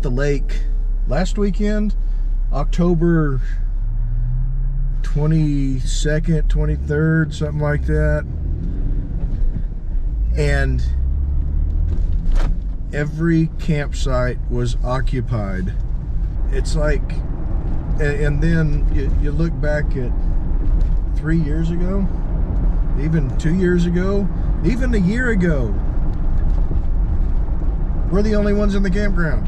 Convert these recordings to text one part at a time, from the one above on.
at the lake last weekend, October 22nd, 23rd, something like that. And every campsite was occupied. It's like, and then you look back at 3 years ago, even 2 years ago, even a year ago, we're the only ones in the campground.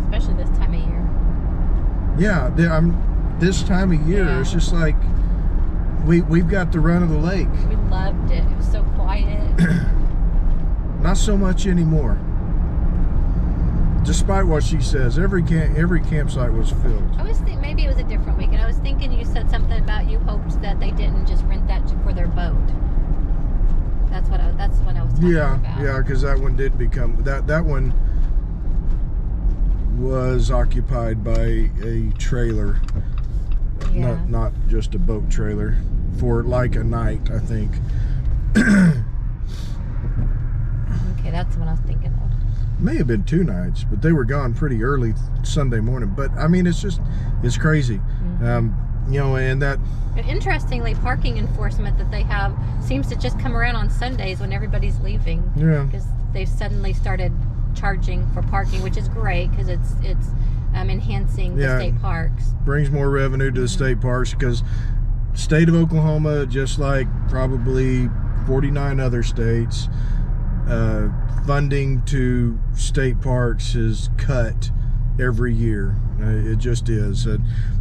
Especially this time of year. Yeah, this time of year, Yeah. It's just like we've got the run of the lake. We loved it. It was so quiet. Not so much anymore. Despite what she says, every campsite was filled. I was thinking maybe it was a different weekend. I was thinking you said something about you hoped that they didn't just rent that for their boat. That's what I was talking about. Yeah, because that one did become that one was occupied by a trailer, Yeah. not just a boat trailer, for like a night, I think. Okay, that's what I was thinking of. May have been 2 nights, but they were gone pretty early Sunday morning. But I mean, it's crazy. You know, and that. And interestingly, parking enforcement that they have seems to just come around on Sundays when everybody's leaving. Yeah. Because they've suddenly started charging for parking, which is great because it's enhancing the state parks. Brings more revenue to the state parks because state of Oklahoma, just like probably 49 other states, funding to state parks is cut every year. It just is.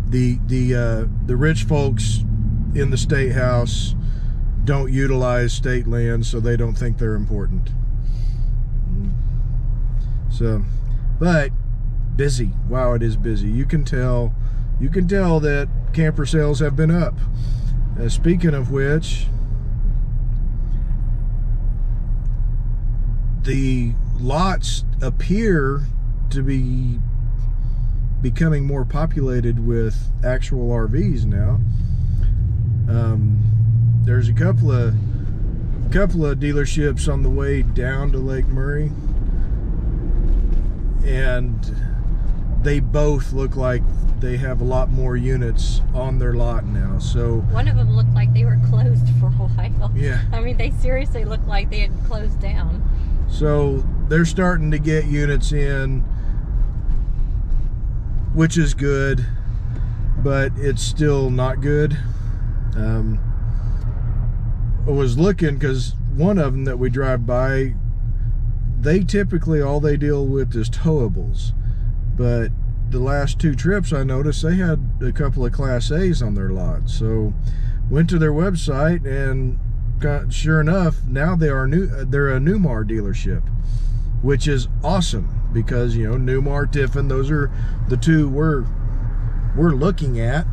The rich folks in the state house don't utilize state land, so they don't think they're important. So, but busy. Wow, it is busy. You can tell that camper sales have been up. Speaking of which, the lots appear to be becoming more populated with actual RVs now. There's a couple of dealerships on the way down to Lake Murray, and they both look like they have a lot more units on their lot now. So one of them looked like they were closed for a while. Yeah. I mean, they seriously looked like they had closed down. So they're starting to get units in, which is good, but it's still not good. I was looking because one of them that we drive by, they typically all they deal with is towables, but the last 2 trips I noticed they had a couple of Class A's on their lot. So went to their website and sure enough, now they're a Newmar dealership, which is awesome because, you know, Newmar, Tiffin, those are the 2 we're looking at.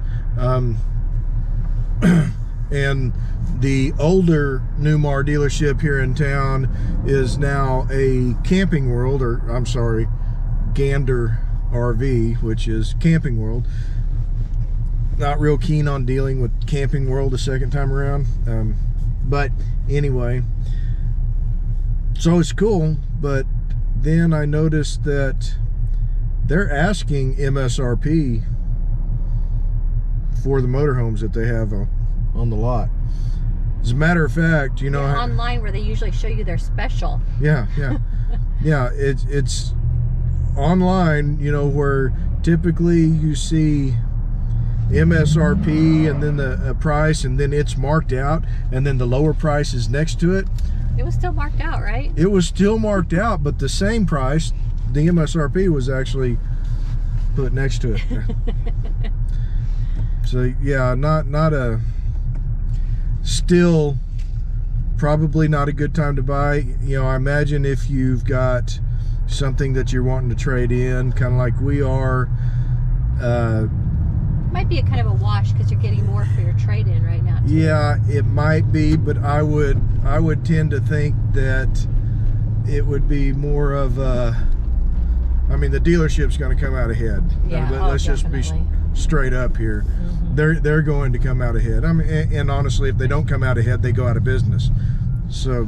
And the older Newmar dealership here in town is now a Camping World, or I'm sorry, Gander RV, which is Camping World. Not real keen on dealing with Camping World a second time around. But anyway, so it's cool, but then I noticed that they're asking MSRP for the motorhomes that they have on the lot. As a matter of fact, you know, online where they usually show you their special. Yeah. Yeah, it's online, you know, where typically you see MSRP and then the price, and then it's marked out, and then the lower price is next to it. It was still marked out, right? It was still marked out, but the same price, the MSRP, was actually put next to it. So yeah, still probably not a good time to buy. You know, I imagine if you've got something that you're wanting to trade in, kind of like we are, might be a kind of a wash because you're getting more for your trade-in right now too. Yeah, it might be, but I would tend to think that it would be more of a, I mean, the dealership's going to come out ahead. Yeah, let's just be straight up here. They're going to come out ahead. I mean, and honestly, if they don't come out ahead, they go out of business. So,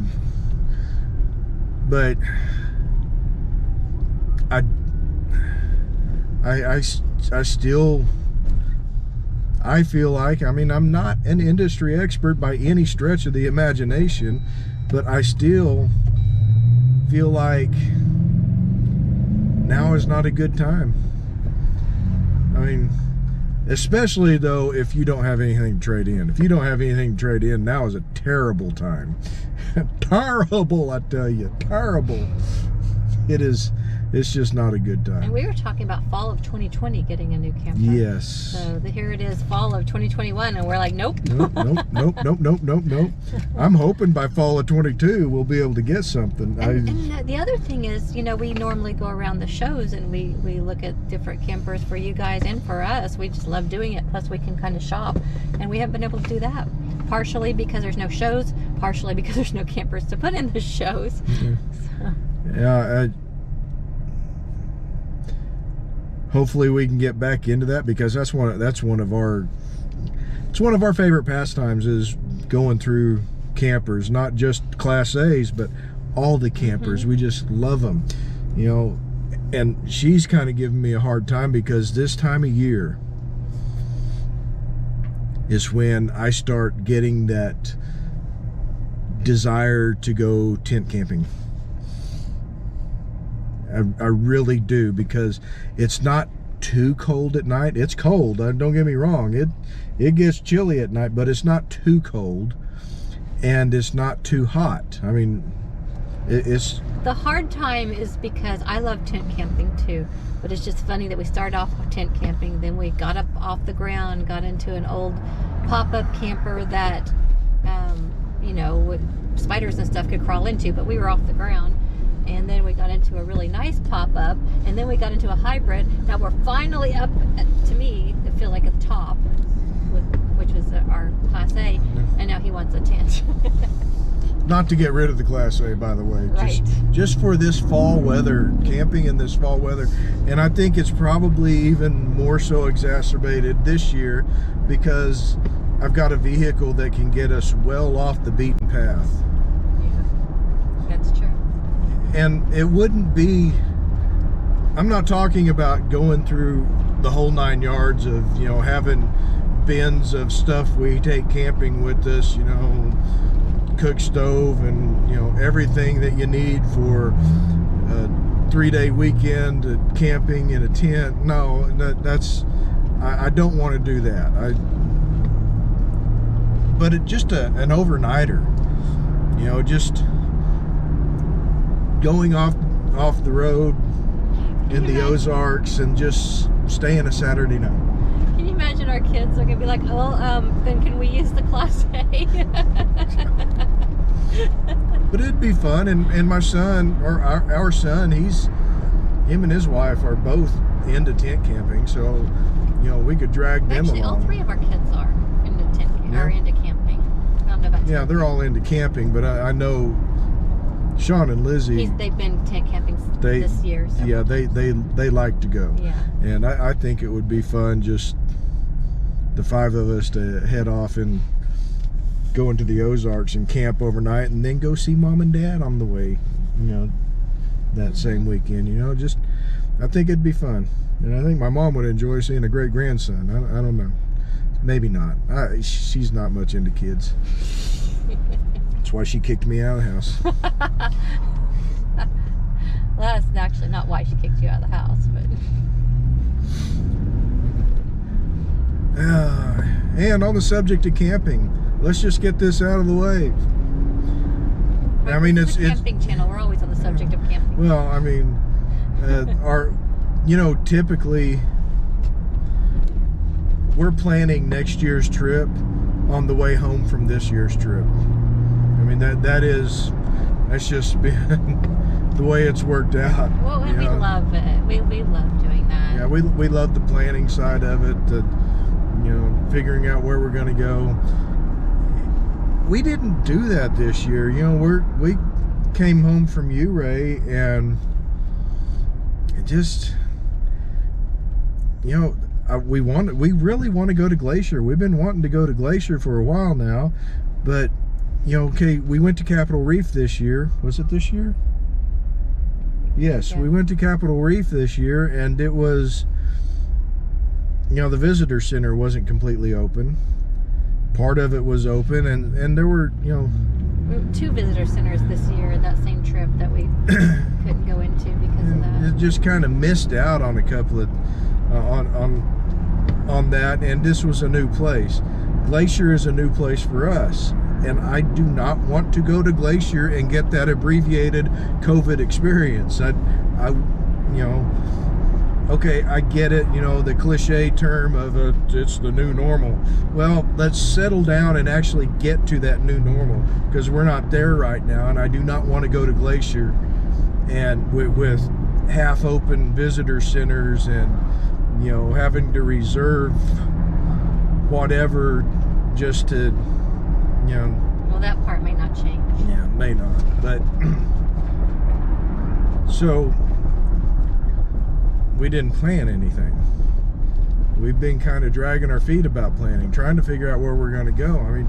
but I feel like, I mean, I'm not an industry expert by any stretch of the imagination, but I still feel like now is not a good time. I mean, especially though if you don't have anything to trade in. If you don't have anything to trade in, now is a terrible time. Terrible, I tell you, terrible. It is. It's just not a good time. And we were talking about fall of 2020 getting a new camper. Yes. So here it is, fall of 2021, and we're like, nope. Nope. I'm hoping by fall of 22 we'll be able to get something. And the other thing is, you know, we normally go around the shows and we look at different campers for you guys and for us. We just love doing it. Plus we can kind of shop, and we haven't been able to do that. Partially because there's no shows, partially because there's no campers to put in the shows. Mm-hmm. So. Yeah. Hopefully we can get back into that, because that's one of our favorite pastimes, is going through campers, not just Class A's, but all the campers. Mm-hmm. We just love them, you know. And she's kind of giving me a hard time because this time of year is when I start getting that desire to go tent camping. I really do, because it's not too cold at night. It's cold, don't get me wrong. It gets chilly at night, but it's not too cold, and it's not too hot. I mean, it's... The hard time is because I love tent camping too, but it's just funny that we started off with tent camping, then we got up off the ground, got into an old pop-up camper that, you know, spiders and stuff could crawl into, but we were off the ground. And then we got into a really nice pop-up, and then we got into a hybrid. Now we're finally up, to me, I feel like at the top, which was our Class A, and now he wants a tent. Not to get rid of the Class A, by the way. Right. Just for this fall weather, camping in this fall weather. And I think it's probably even more so exacerbated this year, because I've got a vehicle that can get us well off the beaten path. Yeah, that's true. And it wouldn't be, I'm not talking about going through the whole 9 yards of, you know, having bins of stuff we take camping with us, you know, cook stove and, you know, everything that you need for a 3-day weekend camping in a tent. No, that's, I don't want to do that. But it just an overnighter, you know, just going off the road in the Ozarks and just staying a Saturday night. Can you imagine our kids are gonna be like, oh, then can we use the Class A? But it'd be fun, and my son, or our son, him and his wife are both into tent camping, so, you know, we could drag them Actually, along. all 3 of our kids are into tent camping, are into camping. I don't know about yeah, they're all into camping, but I know Sean and Lizzie, they've been tent camping this year. So. Yeah, they like to go. Yeah. And I think it would be fun, just the 5 of us to head off and go into the Ozarks and camp overnight, and then go see Mom and Dad on the way, you know, that same weekend. You know, just, I think it'd be fun. And I think my mom would enjoy seeing a great grandson. I don't know. Maybe not. She's not much into kids. That's why she kicked me out of the house. Well, that's actually not why she kicked you out of the house, but... And on the subject of camping, let's just get this out of the way. Well, I mean, it's a camping channel. We're always on the subject of camping. Well, I mean, you know, typically we're planning next year's trip on the way home from this year's trip. I mean, that's just been the way it's worked out. Well, and we love it. We love doing that. Yeah, we love the planning side of it, you know, figuring out where we're going to go. We didn't do that this year. You know, we came home from Ouray, and it just, you know, we really want to go to Glacier. We've been wanting to go to Glacier for a while now, but, you know, okay, we went to Capitol Reef this year. Was it this year? Yes, Yeah. we went to Capitol Reef this year, and it was, the visitor center wasn't completely open. Part of it was open, and there were, 2 visitor centers this year in that same trip that we couldn't go into because of that. it just kind of missed out on a couple of, on that, and this was a new place. Glacier is a new place for us, and I do not want to go to Glacier and get that abbreviated COVID experience. Okay, I get it, the cliche term of it's the new normal. Well, let's settle down and actually get to that new normal, because we're not there right now, and I do not want to go to Glacier and with half open visitor centers and having to reserve whatever just to Well, that part may not change. yeah, may not, but so we didn't plan anything. We've been kind of dragging our feet about planning, trying to figure out where we're going to go. I mean,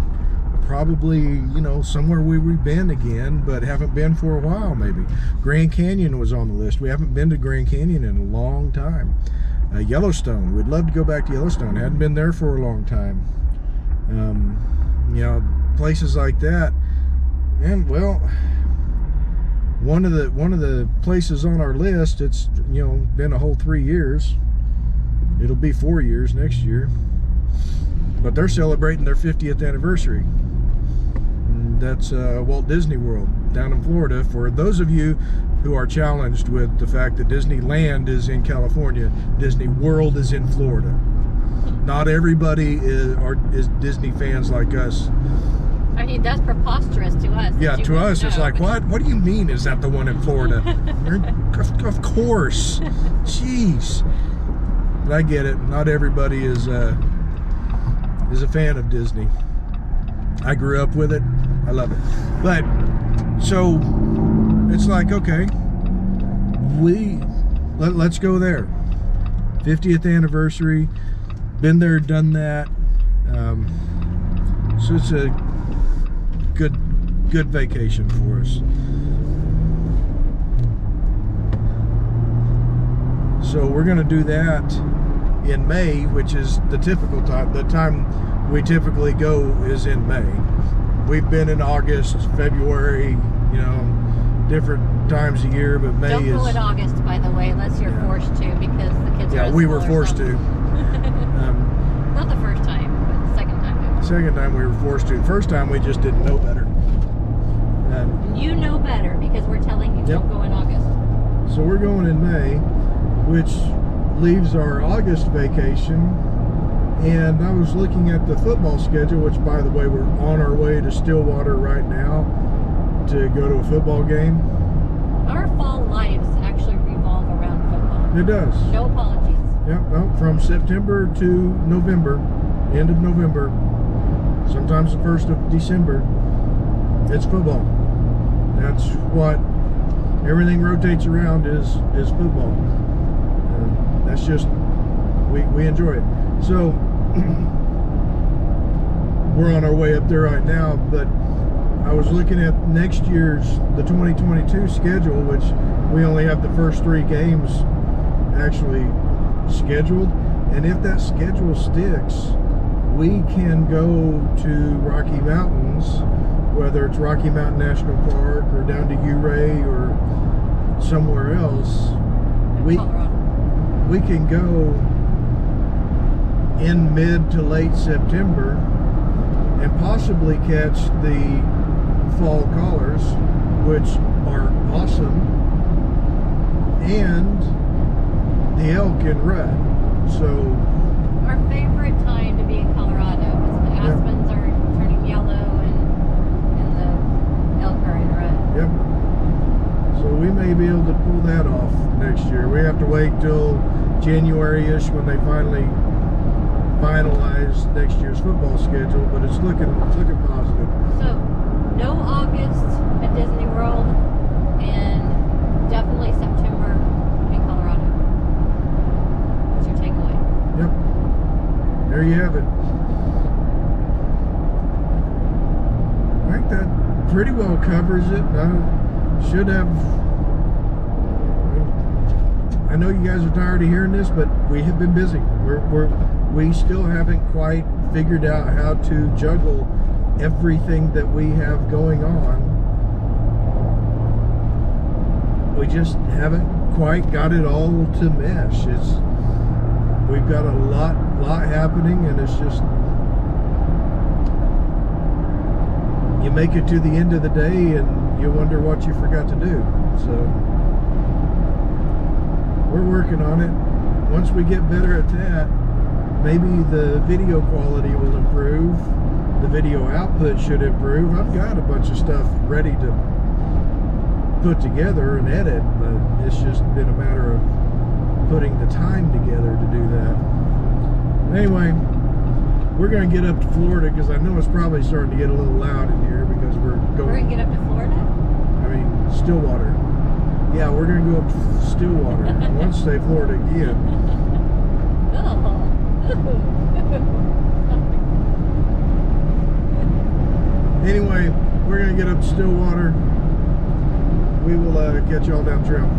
probably, somewhere we've been again, but haven't been for a while maybe. Grand Canyon was on the list. We haven't been to Grand Canyon in a long time. Yellowstone, we'd love to go back to Yellowstone. Hadn't been there for a long time. Places like that. And well, one of the places on our list, it's been a whole 3 years. It'll be 4 years next year, but they're celebrating their 50th anniversary. And that's Walt Disney World down in Florida. For those of you who are challenged with the fact that Disneyland is in California, Disney World is in Florida. Not everybody is Disney fans like us. I mean, that's preposterous to us. Yeah, to us, it's like, what do you mean, is that the one in Florida? Of course. Jeez. But I get it. Not everybody is a fan of Disney. I grew up with it. I love it. But, so, it's like, okay, let's go there. 50th anniversary. Been there, done that. So it's a good vacation for us. So we're going to do that in May, which is the typical time. The time we typically go is in May. We've been in August, February, different times a year, but May Don't go in August, by the way, unless you're forced to, because the kids are yeah, at we school were or forced to. Not the first time, but the second time. Second time we were forced to. The first time we just didn't know better. You know better, because we're telling you don't go in August. So we're going in May, which leaves our August vacation. And I was looking at the football schedule, which, by the way, we're on our way to Stillwater right now to go to a football game. Our fall lives actually revolve around football. It does. No apologies. Yep. Well, from September to November, end of November, sometimes the 1st of December, it's football. That's what everything rotates around is football. That's just, we enjoy it. So we're on our way up there right now, but I was looking at next year's, the 2022 schedule, which we only have the first 3 games actually scheduled. And if that schedule sticks, we can go to Rocky Mountains, whether it's Rocky Mountain National Park or down to Ouray or somewhere else. We can go in mid to late September and possibly catch the fall colors, which are awesome, and the elk in red. So our favorite time to be in Colorado is the aspens are turning yellow and the elk are in red. Yep. So we may be able to pull that off next year. We have to wait till January-ish when they finally finalize next year's football schedule, but it's looking positive. So no August at Disney World, and definitely September in Colorado. What's your takeaway? Yep. There you have it. I think that pretty well covers it. I should have I know you guys are tired of hearing this, but we have been busy. We still haven't quite figured out how to juggle everything that we have going on. We just haven't quite got it all to mesh. We've got a lot happening, and it's just, you make it to the end of the day and you wonder what you forgot to do. So we're working on it. Once we get better at that, maybe the video quality will improve. The video output should improve. I've got a bunch of stuff ready to put together and edit, but it's just been a matter of putting the time together to do that. Anyway, we're going to get up to Florida because I know it's probably starting to get a little loud in here because we're going. We're going to get up to Florida? I mean, Stillwater. Yeah, we're going to go up to Stillwater. I want to say Florida again. Anyway, we're going to get up to Stillwater. We will catch y'all down the trail.